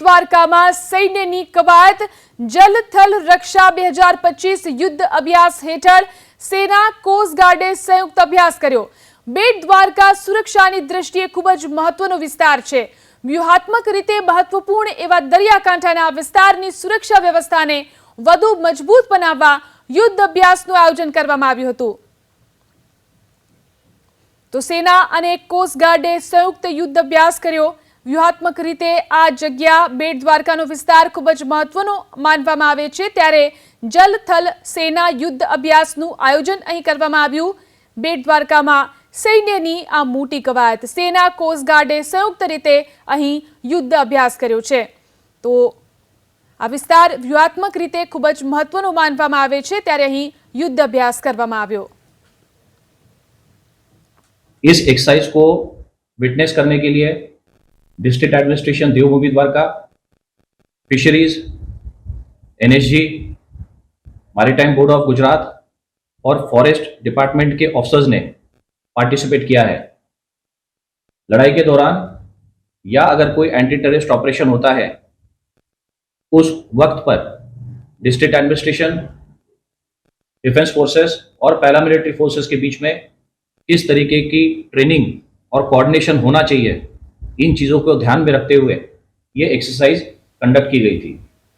દ્વારકામાં સૈન્યની કવાયત જલ થલ રક્ષા 2025 યુદ્ધ અભ્યાસ હેઠળ સેના કોસ્ટગાર્ડે સંયુક્ત અભ્યાસ કર્યો। બેટ દ્વારકા સુરક્ષાની દ્રષ્ટિએ ખૂબ જ મહત્વનો વિસ્તાર છે। વ્યૂહાત્મક રીતે મહત્વપૂર્ણ એવા દરિયાકાંઠાના વિસ્તારની સુરક્ષા વ્યવસ્થાને વધુ મજબૂત બનાવવા યુદ્ધ અભ્યાસનું આયોજન કરવામાં આવ્યું હતું। તો સેના અને કોસ્ટગાર્ડે સંયુક્ત યુદ્ધ અભ્યાસ કર્યો। વ્યૂહાત્મક રીતે આ જગ્યા બેટ દ્વારકાનો વિસ્તાર ખૂબ જ મહત્વનો માનવામાં આવે છે, ત્યારે જલ થલ સેના યુદ્ધ અભ્યાસનું આયોજન અહીં કરવામાં આવ્યું। બેટ દ્વારકામાં સૈન્યની આ મોટી કવાયત સેના કોસ્ટગાર્ડે સંયુક્ત રીતે અહીં યુદ્ધ અભ્યાસ કર્યો છે। તો આ વિસ્તાર વ્યૂહાત્મક રીતે ખૂબ જ મહત્વનો માનવામાં આવે છે, ત્યારે અહીં યુદ્ધ અભ્યાસ કરવામાં આવ્યો। इस एक्सरसाइज को विटनेस करने के लिए district administration Devbhoomi Dwarka, fisheries, NSG, maritime board of Gujarat और फॉरेस्ट डिपार्टमेंट के ऑफिसर्स ने पार्टिसिपेट किया है। लड़ाई के दौरान या अगर कोई एंटी टेररिस्ट ऑपरेशन होता है उस वक्त पर डिस्ट्रिक्ट एडमिनिस्ट्रेशन, डिफेंस फोर्सेस और पैरामिलिट्री फोर्सेस के बीच में किस तरीके की ट्रेनिंग और कोऑर्डिनेशन होना चाहिए, इन चीज़ों को ध्यान में रखते हुए ये एक्सरसाइज कंडक्ट की गई थी।